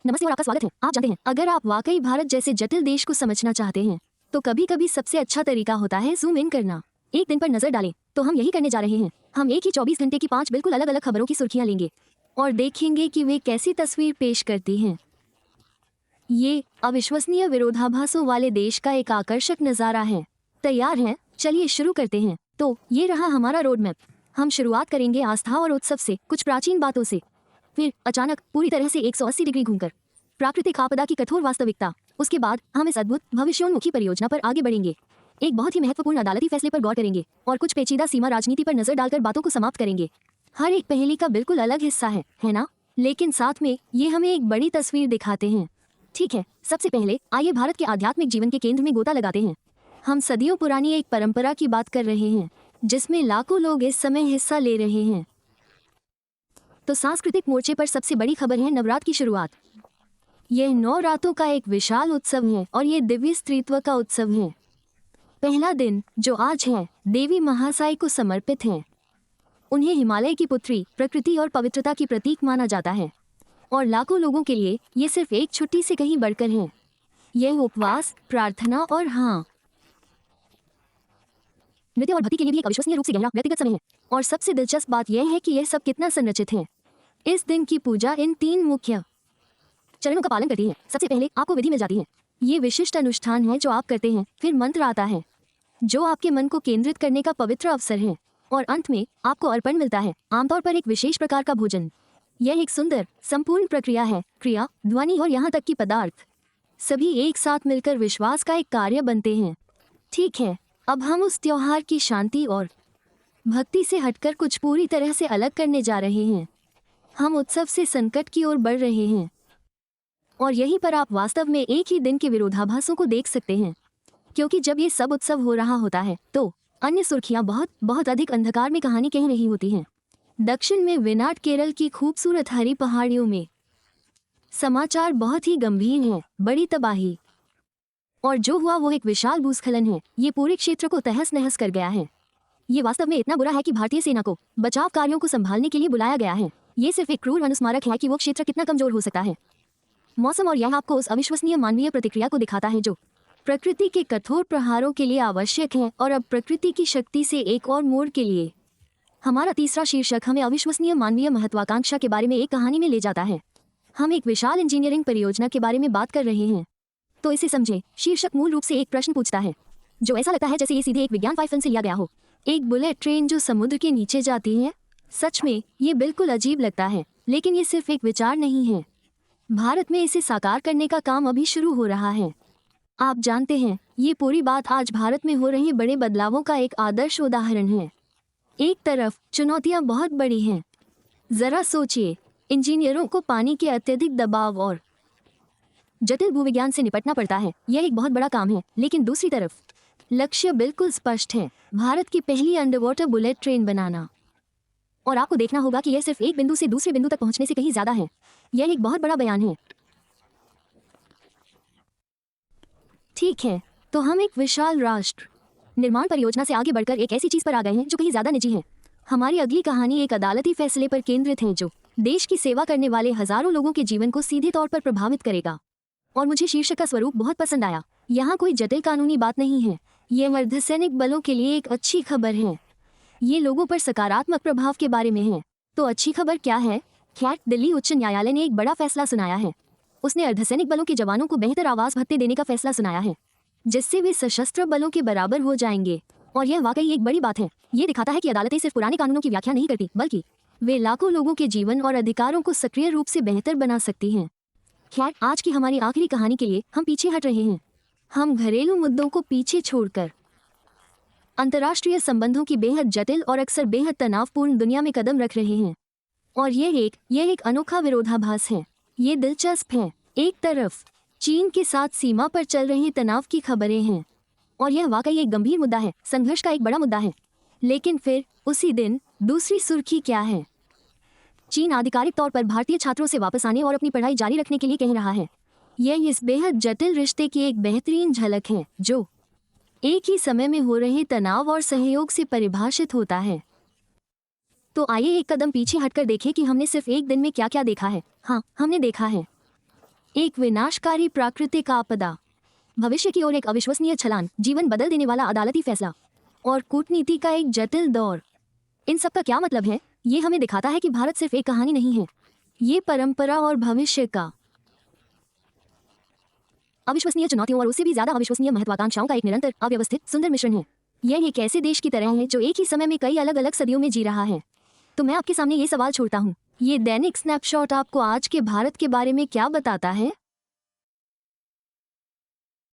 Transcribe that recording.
नमस्ते और आपका स्वागत है। आप जानते हैं, अगर आप वाकई भारत जैसे जटिल देश को समझना चाहते हैं तो कभी कभी सबसे अच्छा तरीका होता है जूम इन करना। एक दिन पर नजर डालें तो हम यही करने जा रहे हैं। हम एक ही 24 घंटे की 5 बिल्कुल अलग अलग खबरों की सुर्खियां लेंगे और देखेंगे कि वे कैसी तस्वीर पेश करती हैं। ये अविश्वसनीय विरोधाभासों वाले देश का एक आकर्षक नजारा है। तैयार हैं? चलिए शुरू करते हैं। तो ये रहा हमारा रोड मैप। हम शुरुआत करेंगे आस्था और उत्सव से, कुछ प्राचीन बातों से, फिर अचानक पूरी तरह से 180 डिग्री घूमकर प्राकृतिक आपदा की कठोर वास्तविकता। उसके बाद हम इस अद्भुत भविष्योन्मुखी परियोजना पर आगे बढ़ेंगे। एक बहुत ही महत्वपूर्ण अदालती फैसले पर गौर करेंगे और कुछ पेचीदा सीमा राजनीति पर नजर डालकर बातों को समाप्त करेंगे। हर एक पहेली का बिल्कुल अलग हिस्सा है ना? लेकिन साथ में ये हमें एक बड़ी तस्वीर दिखाते हैं। ठीक है, सबसे पहले आइए भारत के आध्यात्मिक जीवन के केंद्र में गोता लगाते हैं। हम सदियों पुरानी एक परंपरा की बात कर रहे हैं जिसमें लाखों लोग इस समय हिस्सा ले रहे हैं। तो सांस्कृतिक मोर्चे पर सबसे बड़ी खबर है नवरात्र की शुरुआत। यह 9 रातों का एक विशाल उत्सव है और ये दिव्य स्त्रीत्व का उत्सव है। पहला दिन जो आज है देवी महासाई को समर्पित है। उन्हें हिमालय की पुत्री, प्रकृति और पवित्रता की प्रतीक माना जाता है और लाखों लोगों के लिए ये सिर्फ एक छुट्टी से कहीं बढ़कर है। यह उपवास, प्रार्थना और नृत्य और भक्ति के लिए भी एक अविश्वसनीय रूप से गहरा व्यक्तिगत समय है। और सबसे दिलचस्प बात यह है कि यह सब कितना संरचित है। इस दिन की पूजा इन 3 मुख्य चरणों का पालन करती है। सबसे पहले आपको विधि मिल जाती है। ये विशिष्ट अनुष्ठान है जो आप करते हैं, फिर मंत्र आता है जो आपके मन को केंद्रित करने का पवित्र अवसर है और अंत में आपको अर्पण मिलता है, आमतौर पर एक विशेष प्रकार का भोजन। यह एक सुंदर संपूर्ण प्रक्रिया है। क्रिया, ध्वनि और यहाँ तक कि पदार्थ सभी एक साथ मिलकर विश्वास का एक कार्य बनते हैं। ठीक है, अब हम उस त्योहार की शांति और भक्ति से हटकर कुछ पूरी तरह से अलग करने जा रहे हैं। हम उत्सव से संकट की ओर बढ़ रहे हैं और यहीं पर आप वास्तव में एक ही दिन के विरोधाभासों को देख सकते हैं, क्योंकि जब ये सब उत्सव हो रहा होता है तो अन्य सुर्खियां बहुत बहुत अधिक अंधकार में कहानी कह रही होती हैं। दक्षिण में वेनाड केरल की खूबसूरत हरी पहाड़ियों में समाचार बहुत ही गंभीर हैं। बड़ी तबाही और जो हुआ वो एक विशाल भूस्खलन है। ये पूरे क्षेत्र को तहस नहस कर गया है। ये वास्तव में इतना बुरा है कि भारतीय सेना को बचाव कार्यों को संभालने के लिए बुलाया गया है। ये सिर्फ एक क्रूर अनुस्मारक है कि वो क्षेत्र कितना कमजोर हो सकता है। मौसम और यह आपको उस अविश्वसनीय मानवीय प्रतिक्रिया को दिखाता है जो प्रकृति के कठोर प्रहारों के लिए आवश्यक है और अब प्रकृति की शक्ति से एक और मोड़ के लिए। हमारा तीसरा शीर्षक हमें अविश्वसनीय मानवीय महत्वाकांक्षा के बारे में एक कहानी में ले जाता है। हम एक विशाल इंजीनियरिंग परियोजना के बारे में बात कर रहे हैं। तो इसे समझें। शीर्षक मूल रूप से एक प्रश्न पूछता है जो ऐसा लगता है जैसे ये सीधे एक विज्ञान फिल्म से लिया गया हो। एक बुलेट ट्रेन जो समुद्र के नीचे जाती है। सच में ये बिल्कुल अजीब लगता है, लेकिन ये सिर्फ एक विचार नहीं है। भारत में इसे साकार करने का काम अभी शुरू हो रहा है। आप जानते हैं, ये पूरी बात आज भारत में हो रहे बड़े बदलावों का एक आदर्श उदाहरण है। एक तरफ चुनौतियां बहुत बड़ी हैं। जरा सोचिए, इंजीनियरों को पानी के अत्यधिक दबाव और जटिल भूविज्ञान से निपटना पड़ता है। यह एक बहुत बड़ा काम है, लेकिन दूसरी तरफ लक्ष्य बिल्कुल स्पष्ट है, भारत की पहली अंडरवाटर बुलेट ट्रेन बनाना। और आपको देखना होगा कि यह सिर्फ एक बिंदु से दूसरे बिंदु तक पहुंचने से कहीं ज्यादा है। यह एक बहुत बड़ा बयान है। ठीक है, तो हम एक विशाल राष्ट्र निर्माण परियोजना से आगे बढ़कर एक ऐसी चीज पर आ गए हैं जो कहीं ज्यादा निजी है। हमारी अगली कहानी एक अदालती फैसले पर केंद्रित है जो देश की सेवा करने वाले हजारों लोगों के जीवन को सीधे तौर पर प्रभावित करेगा। और मुझे शीर्षक का स्वरूप बहुत पसंद आया। यहाँ कोई जटिल कानूनी बात नहीं है। यह अर्धसैनिक बलों के लिए एक अच्छी खबर है। ये लोगों पर सकारात्मक प्रभाव के बारे में है। तो अच्छी खबर क्या है? खैर, दिल्ली उच्च न्यायालय ने एक बड़ा फैसला सुनाया है। उसने अर्धसैनिक बलों के जवानों को बेहतर आवास भत्ते देने का फैसला सुनाया है, जिससे वे सशस्त्र बलों के बराबर हो जाएंगे। और यह वाकई एक बड़ी बात है। ये दिखाता है कि अदालतें सिर्फ पुराने कानूनों की व्याख्या नहीं करती, बल्कि वे लाखों लोगों के जीवन और अधिकारों को सक्रिय रूप से बेहतर बना सकती हैं। खैर, आज की हमारी आखिरी कहानी के लिए हम पीछे हट रहे हैं। हम घरेलू मुद्दों को पीछे छोड़कर अंतर्राष्ट्रीय संबंधों की बेहद जटिल और अक्सर बेहद तनावपूर्ण दुनिया में कदम रख रहे हैं। और यह एक अनोखा विरोधाभास है। ये दिलचस्प है। एक तरफ चीन के साथ सीमा पर चल रहे तनाव की खबरें हैं और यह वाकई एक गंभीर मुद्दा है, संघर्ष का एक बड़ा मुद्दा है। लेकिन फिर उसी दिन दूसरी सुर्खी क्या है? चीन आधिकारिक तौर पर भारतीय छात्रों से वापस आने और अपनी पढ़ाई जारी रखने के लिए कह रहा है। यह इस बेहद जटिल रिश्ते की एक बेहतरीन झलक है जो एक ही समय में हो रहे तनाव और सहयोग से परिभाषित होता है। तो आइए एक कदम पीछे हटकर देखें कि हमने सिर्फ एक दिन में क्या क्या देखा है। हाँ, हमने देखा है एक विनाशकारी प्राकृतिक आपदा, भविष्य की ओर एक अविश्वसनीय छलांग, जीवन बदल देने वाला अदालती फैसला और कूटनीति का एक जटिल दौर। इन सब का क्या मतलब है? ये हमें दिखाता है कि भारत सिर्फ एक कहानी नहीं है, ये परंपरा और भविष्य का अविश्वसनीय चुनौतियों और उससे भी ज्यादा अविश्वसनीय महत्वाकांक्षाओं का एक निरंतर, अव्यवस्थित, सुंदर मिश्रण है। यह एक ऐसे देश की तरह है जो एक ही समय में कई अलग अलग सदियों में जी रहा है। तो मैं आपके सामने ये सवाल छोड़ता हूँ, ये दैनिक स्नैपशॉट आपको आज के भारत के बारे में क्या बताता है?